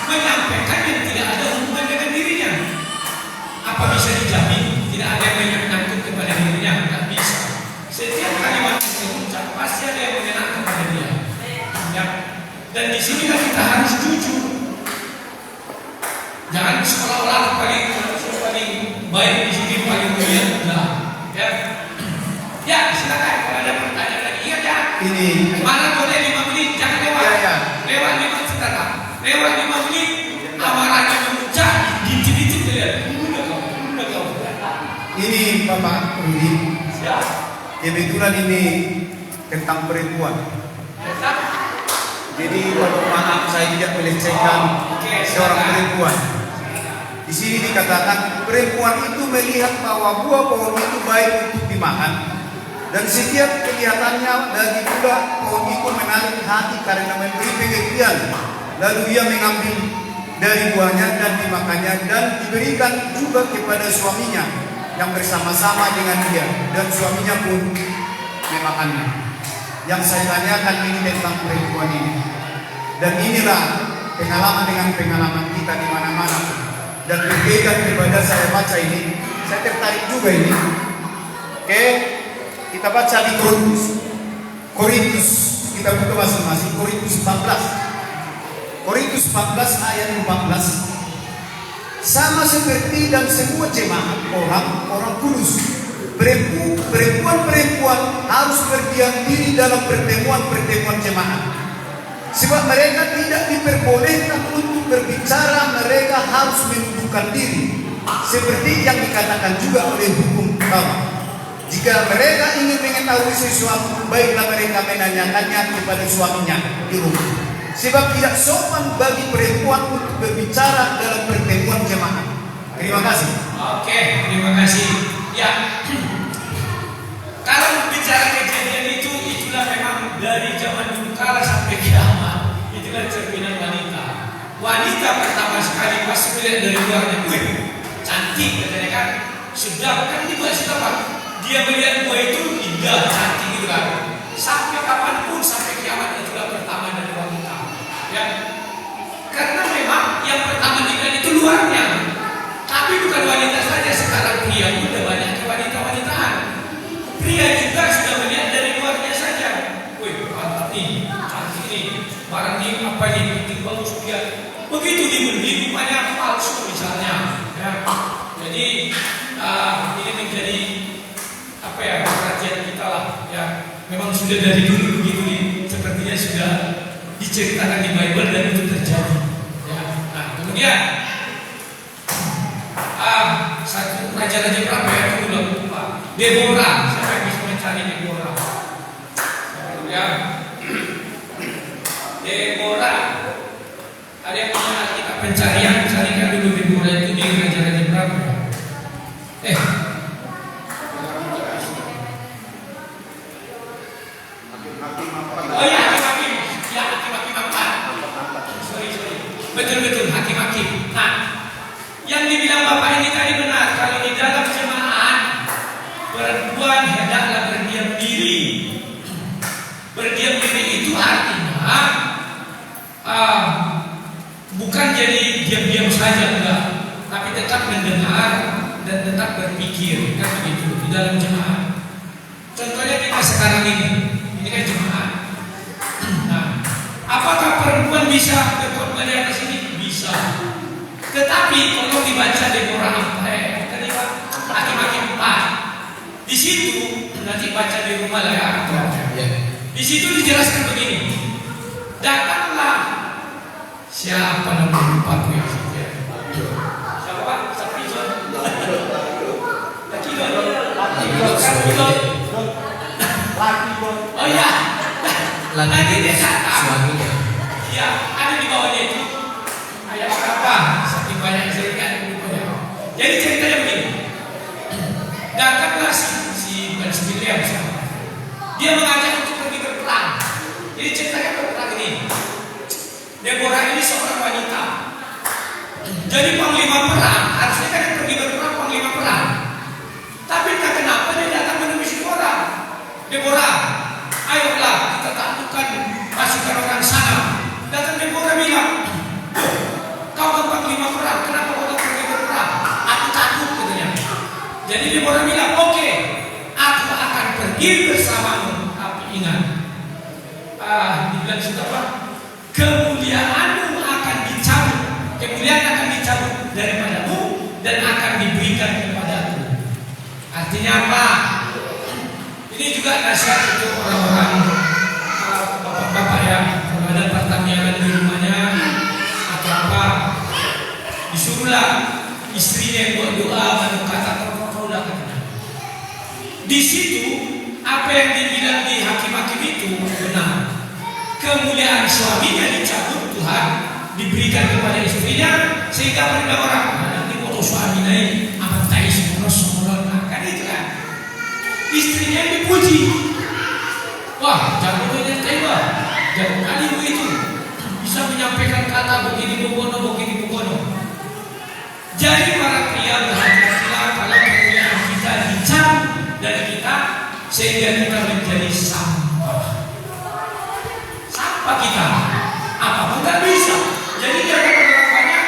menyampaikan yang tidak ada hubungan dengan dirinya. Apa bisa dijamin tidak ada yang menyangkut kepada dirinya? Tidak bisa. Setiap kalimat yang diucap pasti ada yang mengenang kepada dia. Ya. Dan di sini kita harus jujur. Jangan seolah-olah paling baik di sini paling mulia. Nah, ya. Ya, silakan kalau ada pertanyaan lagi. Ingat ya. Ini Mana boleh 5 menit, jangan lewat. Ya. Lewat 5 sebentar. Lewat 5 menit, amarahnya memuncak, dicit-dicit dia. Udah kau. Ini Bapak Rudi. Ya. Kebetulan ini tentang perempuan. Jadi kalau maaf saya tidak melecehkan seorang perempuan. Di sini dikatakan perempuan itu melihat bahwa buah pohon itu baik untuk dimakan, dan setiap kelihatannya bagi pula pohon itu menarik hati karena memberi pengertian. Lalu ia mengambil dari buahnya dan dimakannya dan diberikan juga kepada suaminya yang bersama-sama dengan dia, dan suaminya pun memakannya. Yang saya tanyakan ini tentang perempuan ini, dan inilah pengalaman dengan pengalaman kita di mana-mana. Dan berbeda daripada saya baca ini, saya tertarik juga ini. Oke, kita baca di Korintus, kita buka masing-masing Korintus 14. Korintus 14 ayat 14. Sama seperti dan semua jemaat orang kudus, perempuan-perempuan harus berdiam diri dalam pertemuan-pertemuan jemaat. Sebab mereka tidak diperbolehkan untuk berbicara, mereka harus menundukkan diri. Seperti yang dikatakan juga oleh hukum Taurat. Jika mereka ingin mengetahui sesuatu, baiklah mereka menanyakannya kepada suaminya di rumah. Sebab tidak sopan bagi perempuan untuk berbicara dalam pertemuan jemaat. Terima kasih. Oke, terima kasih. Ya, kalau bicara kejadian itu, itulah memang dari zaman dulu kala sampai kiamat. Itulah cerminan wanita. Wanita pertama sekali pasti melihat dari luarnya, wih, cantik katanya kan. Sudah kan juga siapa? Dia melihat buah itu indah, cantik gitu kan. Sampai kapanpun, sampai kiamat itulah pertama dari wanita. Ya, karena memang yang pertama dilihat itu luarnya. Tapi bukan wanita saja, sekarang pria pun udah banyak wanita-wanitaan. Pria juga sudah melihat dari luarnya saja. Wih, mantap nih, cantik nih, barang ini apa nih, penting bagus dia. Begitu dibeli, banyak palsu misalnya. Ya. Jadi ini menjadi apa ya, perhatian kita lah. Ya, memang sudah dari dulu begitu nih, sepertinya sudah diceritakan di Bible dan itu terjadi. Ya. Nah, kemudian satu raja-raja berapa ya? Aku udah lupa. Deborah, siapa yang bisa mencari Deborah? Ya, Deborah. Ada yang punya Alkitab? pencarian, carikan dulu Deborah itu di raja-raja berapa? Hakim-hakim apa? Oh ya, hakim-hakim. Ya, hakim-hakim apa? Sorry. Betul, hakim-hakim. Nah, yang dibilang Bapak ini tadi benar. Kalau di dalam jemaat, perempuan hendaklah berdiam diri. Berdiam diri itu artinya bukan jadi diam-diam saja, enggak, tapi tetap mendengar dan tetap berpikir, kan begitu di dalam jemaat. Contohnya kita sekarang ini kan jemaat. Nah, apakah perempuan bisa berkhotbah di sini? Bisa. Tetapi kalau dibaca Deborah tadi Pak, hakim-hakim 4, di situ nanti baca di rumah lah ya. Di situ dijelaskan begini. Datanglah siapa nama lupa tuh yang siapa Pak? Saprizon. Oh ya. Nanti dia datang. Suaminya. Iya, ada di bawahnya itu. Ayat berapa? Saking banyak cerita rupanya. Jadi ceritanya begini. Datanglah si William siapa? Dia mengajak untuk pergi berperang. Jadi ceritanya berperang ini. Deborah ini seorang wanita. Jadi panglima perang harusnya kan yang pergi berperang panglima perang. Tapi entah kenapa dia datang menemui si Deborah, ayolah kita taklukkan pasukan orang sana. Datang Deborah bilang, kau kan panglima perang, kenapa kau tak pergi berperang? Aku takut katanya. Jadi Deborah bilang, oke, aku akan pergi bersamamu. Tapi ingat, dibilang sudah apa? Kemuliaanmu akan dicabut, kemuliaan akan dicabut daripadamu dan akan diberikan kepadaku. Artinya apa? Ini juga nasihat untuk orang-orang bapak-bapak ya, kalau ada pertanian di rumahnya atau apa, disuruhlah istrinya yang buat doa, bantu kata kau dah katanya. Di situ apa yang dibilang di hakim-hakim itu benar. Kemuliaan suaminya dicabut Tuhan, diberikan kepada istrinya, sehingga pada orang nanti foto suami naik apa tai semua kan itu kan. Istrinya yang dipuji. Wah, jago ternyata wah, jago kali begitu. Bisa menyampaikan kata begini begono. Jadi para pria berhati-hatilah kalau kemuliaan kita dicabut dari kita sehingga kita menjadi sampah kita. Apa nggak bisa? Jadi jangan orang banyak.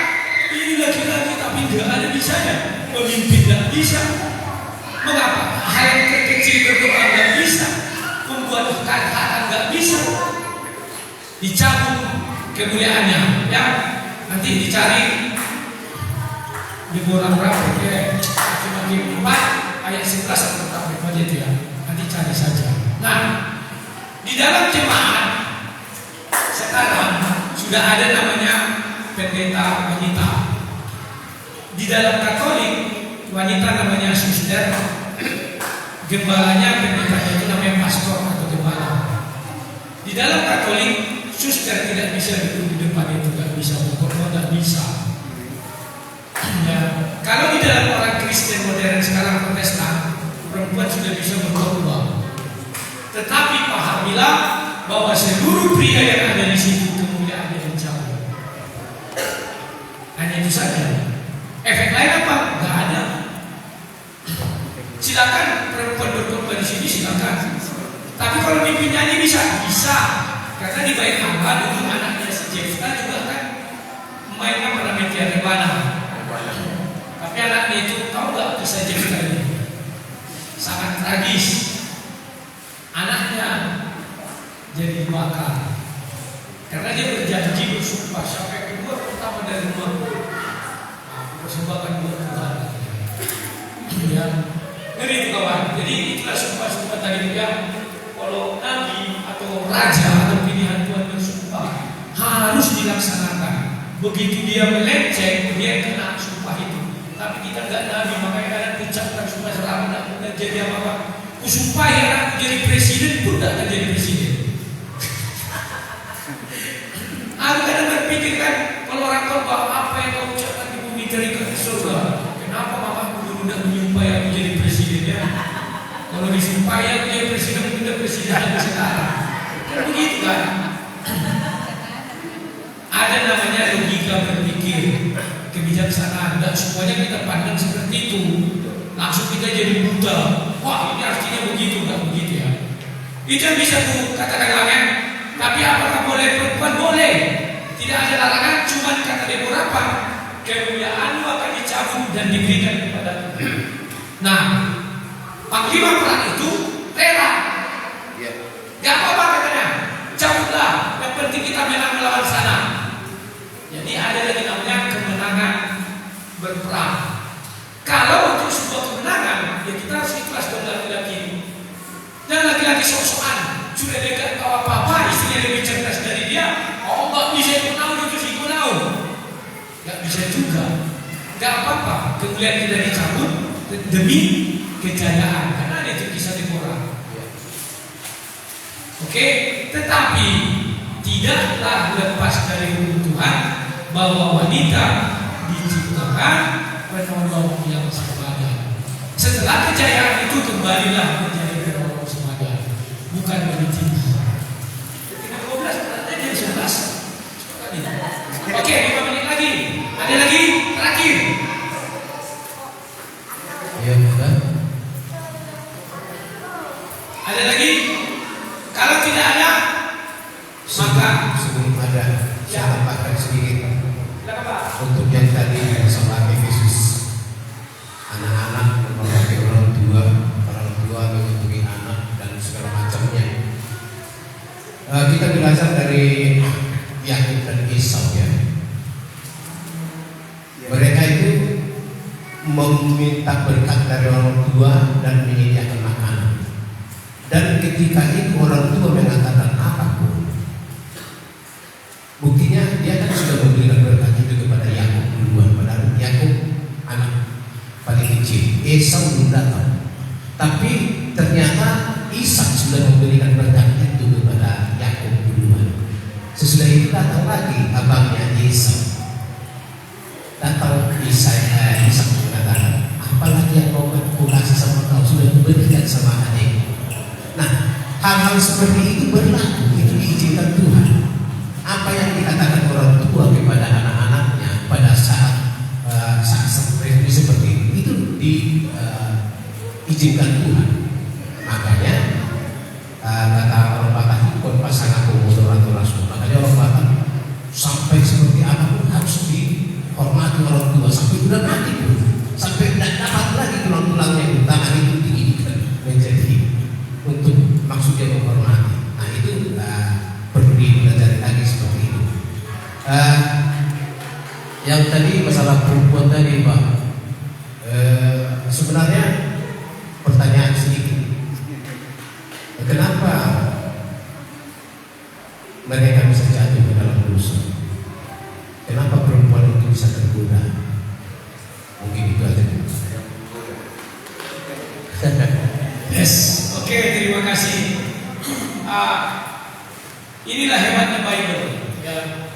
Ini laki-laki tapi nggak ada bisanya. Pemimpin nggak bisa. Mengapa? Hal yang kecil berdoa nggak bisa, membuat kata-kata nggak bisa, dicabut kemuliaannya. Ya, nanti dicari di Deborah berapa? Hakim-hakim 4 ayat 11 atau berapa aja itu ya. Nanti cari saja. Nah, di dalam jemaat sekarang sudah ada namanya pendeta wanita. Di dalam Katolik wanita namanya suster, gembalanya pendetanya itu namanya pastor atau gembala. Di dalam Katolik suster tidak bisa duduk di depan, itu nggak bisa, pokoknya nggak bisa. Ya, kalau di dalam orang Kristen modern sekarang Protestan, perempuan sudah bisa berubah. Tetapi pahamilah bahwa seluruh pria yang ada di situ kemuliaannya dicabut. Hanya itu saja. Efek lain apa? Nggak ada. Silakan perempuan berkhotbah di sini, silakan. Tapi kalau mimpi nyanyi bisa. Karena di Bait Allah dulu anaknya si Jefta juga kan mainnya pada media rebana. Tapi anaknya itu tahu nggak kisah Jefta ini? Sangat tragis. Anaknya jadi dibakar karena dia berjanji bersumpah sampai keluar pertama dari rumah, aku persembahkan buat Tuhan. Ya, ngeri itu kawan. Jadi itulah sumpah-sumpah tadi dia. Kalau nabi atau raja atau pilihan Tuhan bersumpah harus dilaksanakan. Begitu dia melenceng, dia kena sumpah itu. Tapi kita nggak nabi, makanya kadang ucapkan sumpah selama tidak jadi apa-apa. Kusumpah ya aku jadi presiden pun tidak akan jadi presiden. Aku kadang berpikir kan, kalau kalau orang khotbah, apa yang kau ucapkan di bumi terikat di surga. Kenapa mamaku dulu tidak menyumpahi aku jadi presiden ya? Kalau disumpahi aku jadi presiden, udah presiden yang sekarang. Kan begitu kan? Ada namanya logika berpikir, kebijaksanaan, dan semuanya kita pandang seperti itu. Langsung kita jadi buta. Wah, ini artinya begitu, nggak begitu ya? Itu yang bisa aku katakan larangan. Tapi apakah boleh perempuan? Boleh. Tidak ada larangan, cuma kata Deborah apa? Kemuliaanmu akan dicabut dan diberikan kepada Tuhan. Nah, panglima perang itu rela. Gak apa-apa katanya, cabutlah. Yang penting kita menang melawan sana. Jadi ada lagi namanya kemenangan berperang. Kalau untuk sebuah kemenangan, ya kita harus ikhlas dong laki-laki. Dan laki-laki sok-sokan sudah dekat tahu apa-apa, istrinya lebih cerdas dari dia. Oh, nggak bisa ikut naun, itu sih ikut naun. Nggak bisa juga. Nggak apa-apa. Kemudian kita dicabut demi kejayaan. Karena ada itu kisah Deborah. Oke, tetapi tidaklah lepas dari hukum Tuhan bahwa wanita diciptakan penolong yang sepadan. Setelah kejayaan itu kembalilah menjadi penolong sepadan, bukan menjadi. Ketika 12 berarti jam 11. Oke, 5 menit lagi. Ada lagi terakhir. Ya, sudah. Ada lagi? Kalau tidak ada, maka Sebelum ada, saya tambahkan sedikit silakan Pak. untuk yang tadi sama Efesus, anak-anak memperhati orang tua menghubungi anak dan segala macamnya. Kita belajar dari Yakub dan Esau ya. Mereka itu meminta berkat dari orang tua dan menyediakan makanan. Dan ketika itu orang tua mengatakan apapun, buktinya dia kan sudah memberikan berkat itu kepada Yakub duluan. Padahal Yakub anak paling kecil, Esau belum datang. Tapi ternyata Ishak sudah memberikan berkat itu kepada Yakub duluan. Sesudah itu datang lagi abangnya Esau. Datang Ishak mengatakan, apalagi yang mau aku kasih sama kau, sudah diberikan sama adik. Nah, hal-hal seperti itu berlaku, itu diizinkan Tuhan. Apa yang dikatakan orang tua kepada anak-anaknya pada saat seperti itu diizinkan Tuhan. Makanya kata orang Batak itu pasangan komodo rasul. Makanya orang Batak sampai seperti apapun harus dihormati orang tua sampai sudah mati pun, sampai tidak dapat lagi tulang-tulangnya itu tangan itu diizinkan menjadi untuk maksudnya menghormati. Nah itu perlu dipelajari lagi seperti itu. Yang tadi masalah perempuan tadi Pak, sebenarnya pertanyaan sedikit, kenapa mereka bisa jatuh ke dalam dosa? Kenapa perempuan itu bisa tergoda? Mungkin itu aja. Yes, oke, terima kasih. Inilah hebatnya Bible. Ya.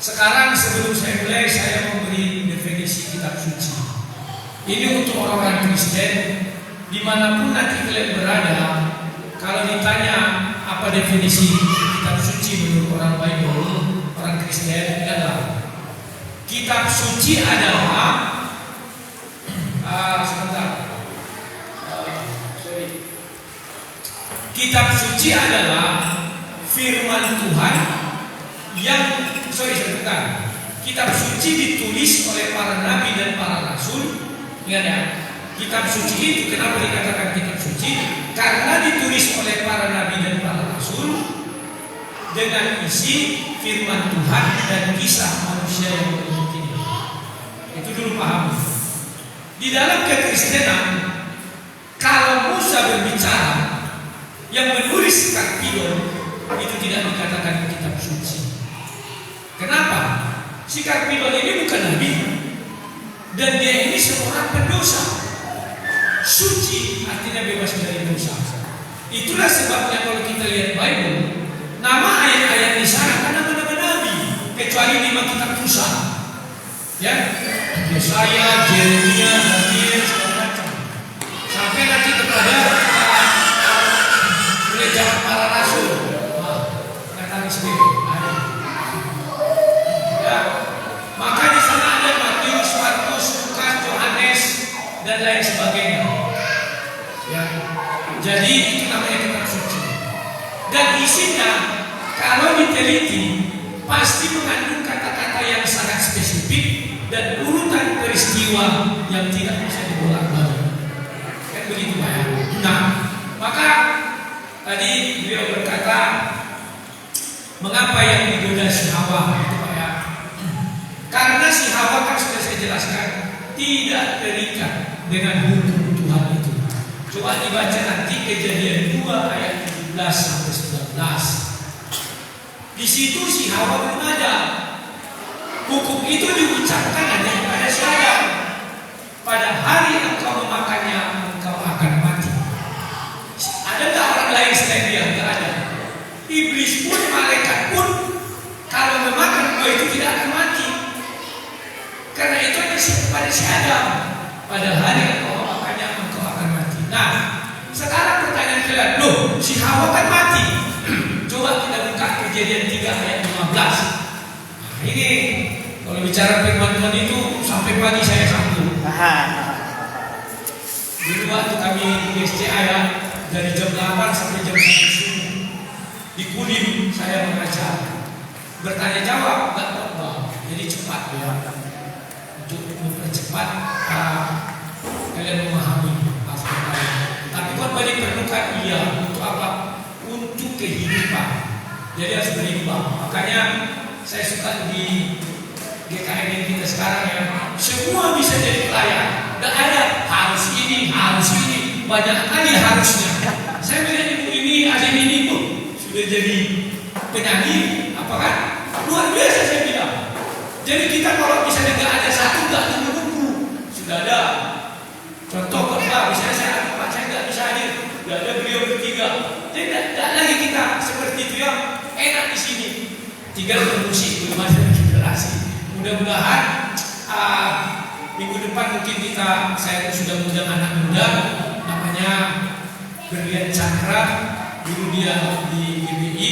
Sekarang sebelum saya mulai, saya memberi definisi kitab suci. Ini untuk orang-orang Kristen, dimanapun nanti kalian berada. Kalau ditanya apa definisi kitab suci menurut orang Bible, orang Kristen, adalah kitab suci adalah kitab suci adalah firman Tuhan yang kitab suci ditulis oleh para nabi dan para rasul. Ingat ya, kitab suci itu kenapa dikatakan kitab suci? Karena ditulis oleh para nabi dan para rasul dengan isi firman Tuhan dan kisah manusia yang berikutnya. Itu dulu paham. Di dalam kekristenan, kalau Musa berbicara, yang menulis Karpidon itu tidak dikatakan kitab suci. Kenapa? Si Karpidon ini bukan nabi, dan dia ini seorang pendosa. Suci artinya bebas dari dosa. Itulah sebabnya kalau kita lihat Bible, nama ayat-ayat di sana kan nama-nama nabi, kecuali 5 kitab Musa. Ya, Yesaya, Yeremia, Daniel, segala macam. Sampai nanti kepada zaman para rasul. Kata sendiri. Ya, maka di sana ada Matius, Markus, Lukas, Yohanes dan lain sebagainya. Ya, jadi itu namanya kitab suci. Dan isinya kalau diteliti pasti mengandung kata-kata yang sangat spesifik dan urutan peristiwa yang tidak bisa dibolak-balik. Kan begitu Pak ya. Nah, maka tadi beliau berkata, mengapa yang digoda si Hawa itu Pak ya? Karena si Hawa kan sudah saya jelaskan tidak terikat dengan hukum Tuhan itu. Coba dibaca nanti Kejadian 2 ayat 17 sampai 19. Di situ si Hawa belum ada. Hukum itu diucapkan hanya kepada si Adam. Pada hari engkau memakannya, engkau akan mati. Ada nggak orang lain selain dia? Nggak ada. Iblis pun, malaikat pun, kalau memakan buah itu tidak akan mati. Karena itu hanya pada si Adam. Pada hari engkau memakannya, engkau akan mati. Nah, sekarang pertanyaan kalian, loh, si Hawa kan mati. Coba kita buka Kejadian 3 ayat 15. Nah, ini kalau bicara firman Tuhan itu sampai pagi saya sambung. Dulu waktu kami di SCA ya, dari jam 8 sampai jam 1 subuh di Kulim saya mengajar, bertanya jawab, nggak apa-apa, jadi cepat ya, untuk mempercepat kalian memahami apa. Tapi khotbah diperlukan iya untuk apa? Untuk kehidupan. Jadi harus berimbang. Makanya saya suka di GKN kita sekarang ya, semua bisa jadi pelayan. Tidak ada harus ini, banyak kali harusnya. Saya melihat ibu ini, adik ini pun sudah jadi penyanyi, apa kan? Luar biasa saya bilang. Jadi kita kalau misalnya nggak ada satu, nggak tunggu-tunggu. Sudah ada contoh khotbah, misalnya saya nggak bisa hadir, nggak ada beliau bertiga. Jadi tidak lagi kita seperti itu yang enak di sini. Tinggal bermusik, belum ada generasi. Mudah-mudahan minggu depan mungkin saya sudah mengundang anak muda, namanya Berlian Chandra, dulu dia di GBI.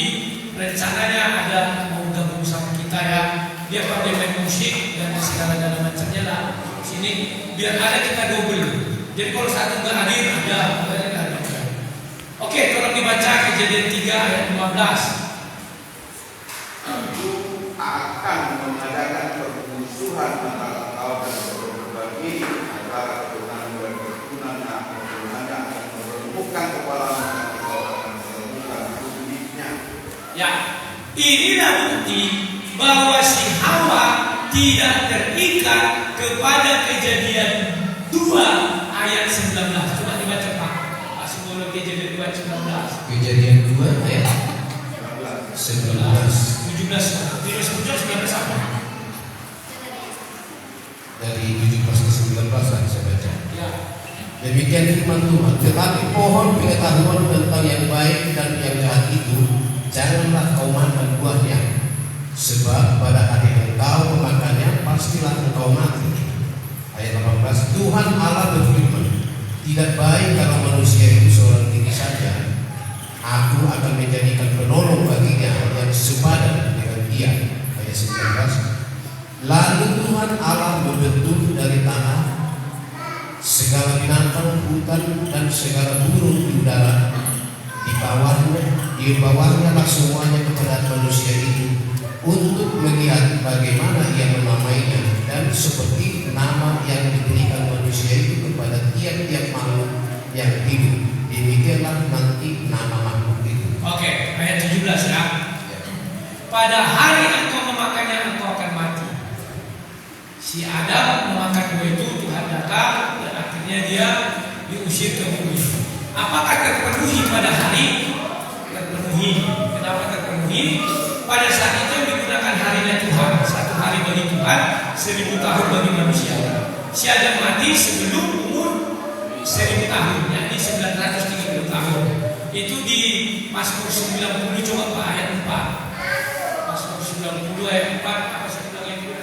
Rencananya ada mau gabung sama kita ya. Dia pandai main musik dan segala macamnya lah. Sini biar ada kita double. Jadi kalau satu nggak hadir ada. Oke, tolong dibaca Kejadian 3 ayat 15. Aku akan mengadakan permusuhan antara kau dan kedua ini, antara keturunan dan keturunannya, keturunannya akan meremukkan kepalamu dan kau akan meremukkan kulitnya. Ya, inilah bukti bahwa si Hawa tidak terikat kepada Kejadian 2 ayat 19. Coba dibaca Pak. Sebelum Kejadian 2 ayat 19. Kejadian 2 ayat 19. 17 apa? Dari 17 ke 19 saya baca. Ya. Demikian firman Tuhan. Tetapi pohon pengetahuan tentang yang baik dan yang jahat itu janganlah kau makan buahnya, sebab pada hari engkau memakannya pastilah engkau mati. Ayat 18. Tuhan Allah berfirman, tidak baik kalau manusia itu seorang diri saja. Aku akan menjadikan penolong baginya yang sepadan dengan dia. Ayat 19. Lalu Tuhan Allah membentuk dari tanah segala binatang hutan dan segala burung di udara. Di bawahnya lah semuanya kepada manusia itu, untuk melihat bagaimana ia menamainya, dan seperti nama yang diberikan manusia itu kepada tiap-tiap makhluk yang hidup, demikianlah nanti nama makhluk itu. Oke, ayat 17 ya. Pada hari engkau memakannya, engkau akan mati. Si Adam memakan buah itu, Tuhan datang dan akhirnya dia diusir ke bumi. Apakah terpenuhi pada hari? Terpenuhi. Kenapa terpenuhi? Pada saat itu digunakan harinya Tuhan. Satu hari bagi Tuhan, 1000 tahun bagi manusia. Si Adam mati sebelum umur 1000 tahun, yakni 930 tahun. Itu di Mazmur 90, coba Pak ayat 4. Mazmur 90 90 ayat 4 apa saya bilang itu?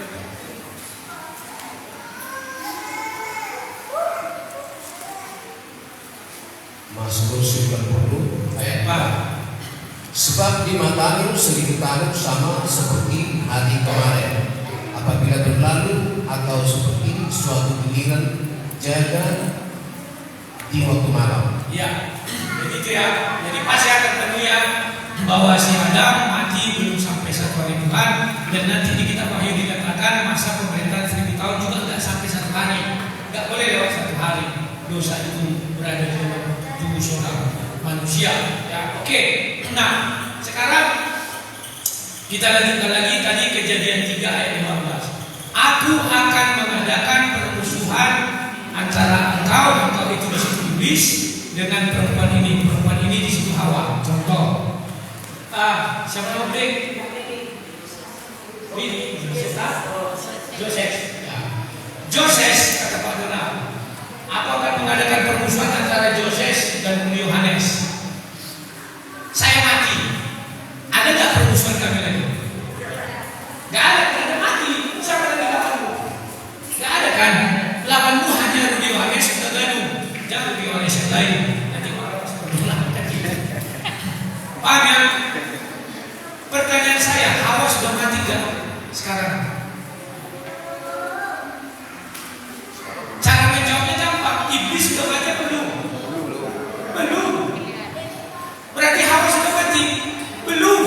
Mazmur 90 ayat 4. Sebab di matamu seribu tahun sama seperti hari kemarin, apabila berlalu, atau seperti suatu giliran jaga di waktu malam. Ya, begitu ya. Jadi pasti akan penuh ya bahwa si Adam mati belum sampai 1 hari Tuhan, dan nanti di kitab Wahyu dikatakan masa pemerintahan 1000 tahun juga nggak sampai 1 hari, nggak boleh lewat 1 hari. Dosa itu berada di dalam tubuh seorang manusia. Ya, oke. Nah, sekarang kita lanjutkan lagi tadi Kejadian 3 ayat 15. Aku akan mengadakan permusuhan antara engkau itu di situ iblis dengan perempuan ini. Perempuan ini di situ Hawa. Contoh. Siapa nama beli? Joses. Ya. Joses kata Pak Donald. Aku akan mengadakan permusuhan antara Joses dan Yohanes. Saya mati. Ada nggak permusuhan kami lagi? Nggak ada mati. Siapa lagi lawanmu? Nggak ada kan? Lawanmu hanya Rudi Yohanes dan Ganu. Jangan Rudi Yohanes yang lain. Nanti orang berdoa. Paham ya? Pertanyaan saya, Hawa sudah mati nggak sekarang? Cara menjawabnya gampang. Iblis sudah mati belum? Belum. Berarti Hawa sudah mati? Belum.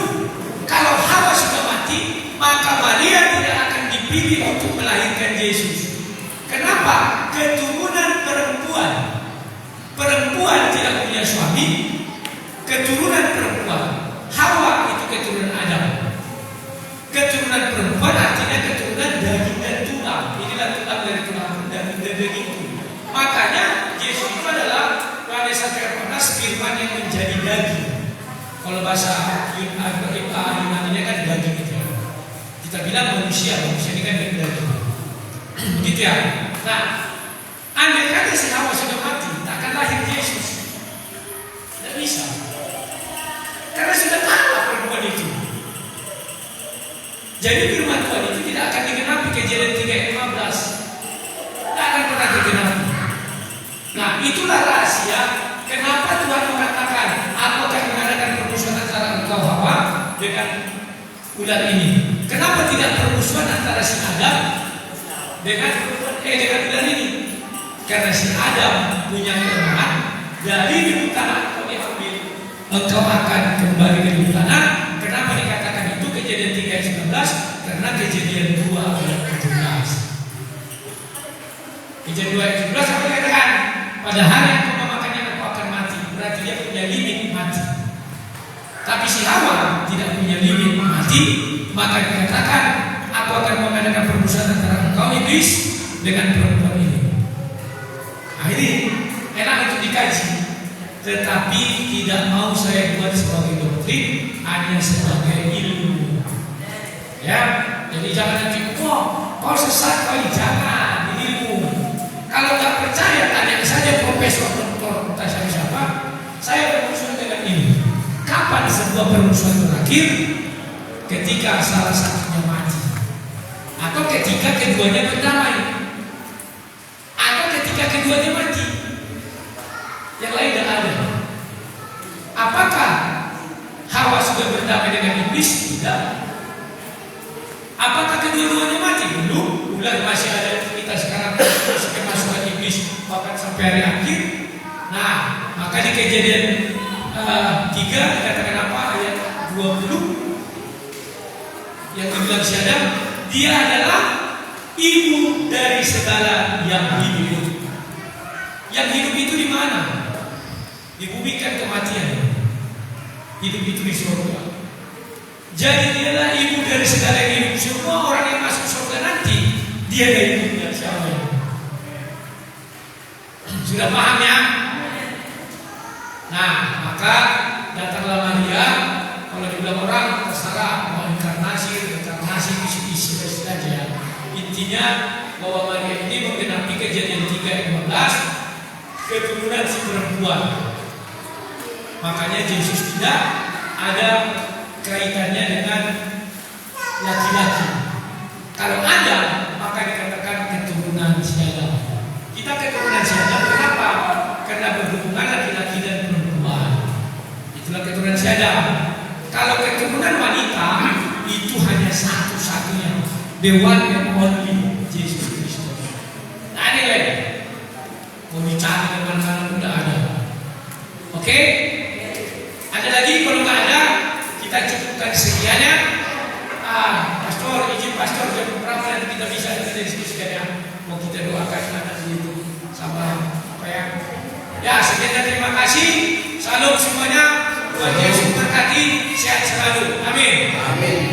Kalau Hawa sudah mati, maka Maria tidak akan dipilih untuk melahirkan Yesus. Kenapa? Keturunan perempuan. Perempuan tidak punya suami. Keturunan perempuan. Hawa itu keturunan Adam. Keturunan perempuan artinya keturunan daging dan tulang. Inilah tulang dari tulang dan daging itu. Makanya Yesus itu adalah Yohanes 1:14 firman yang menjadi daging. Kalau bahasa Yunani kan daging itu ya. Kita bilang manusia ini kan daging. Begitu ya. Nah, andai kata si Hawa sudah mati, tak akan lahir Yesus. Tidak bisa. Karena sudah kalah perempuan itu. Jadi firman Tuhan itu tidak akan digenapi. Kejadian 3:15 tidak akan pernah digenapi. Nah, itulah rahasia kenapa Tuhan mengatakan aku akan mengadakan permusuhan antara engkau Hawa dengan ular ini. Kenapa tidak permusuhan antara si Adam dengan ular ini? Karena si Adam punya kelemahan. Dari dulu tanah kau diambil, engkau akan kembali ke dulu tanah. Kenapa dikatakan itu? Kejadian 3:19. Karena Kejadian 2 ayat 17. Kejadian 2 ayat 17 apa dikatakan? Pada hari yang kau memakannya engkau akan mati. Berarti dia punya limit mati. Tapi si Hawa tidak punya limit mati. Maka dikatakan aku akan mengadakan permusuhan antara engkau iblis dengan perempuan ini. Nah, ini enak untuk dikaji, tetapi tidak mau saya buat sebagai doktrin, hanya sebagai ilmu. Ya, jadi jangan nanti kau sesat kali, jangan, ini ilmu. Kalau tak percaya tanya saja profesor doktor entah siapa. Saya bermusuhan dengan ini. Kapan sebuah permusuhan terakhir? Ketika salah satunya mati, atau ketika keduanya berdamai, atau ketika keduanya mati. Yang lain tidak ada. Apakah Hawa sudah berdamai dengan iblis? Tidak. Apakah kedua-duanya mati? Belum. Ular masih ada kita sekarang masih kemasukan iblis bahkan sampai hari akhir. Nah, maka di Kejadian 3 dikatakan apa? Ayat 20 yang dibilang si Adam, dia adalah ibu dari segala yang hidup. Yang hidup itu di mana? Di bumi kan kematian. Hidup itu di surga. Jadi dia adalah ibu dari segala yang hidup. Semua orang yang masuk surga nanti dia dari hidupnya siapa? Sudah paham ya? Nah, maka datanglah Maria. Kalau dibilang orang terserah mau inkarnasi isi saja. Intinya bahwa Maria ini menggenapi Kejadian 3:15 keturunan si perempuan. Makanya Yesus tidak ada kaitannya dengan laki-laki. Kalau ada, maka dikatakan keturunan si Adam. Kita keturunan si Adam, kenapa? Karena berhubungan laki-laki dan perempuan. Itulah keturunan si Adam. Kalau keturunan wanita, itu hanya satu-satunya, the one and only Yesus Kristus. Nah ini lagi, mau dicari kemana-mana pun tidak ada. Oke? Ada lagi? Kalau nggak ada, kita cukupkan sekiannya. Pastor, izin pastor, jam berapa nanti kita bisa diskusikan ya? Mau kita doakan anak itu sama apa ya? Ya, sekian dan terima kasih. Salam semuanya. Tuhan Yesus berkati, sehat selalu. Amin. Amin.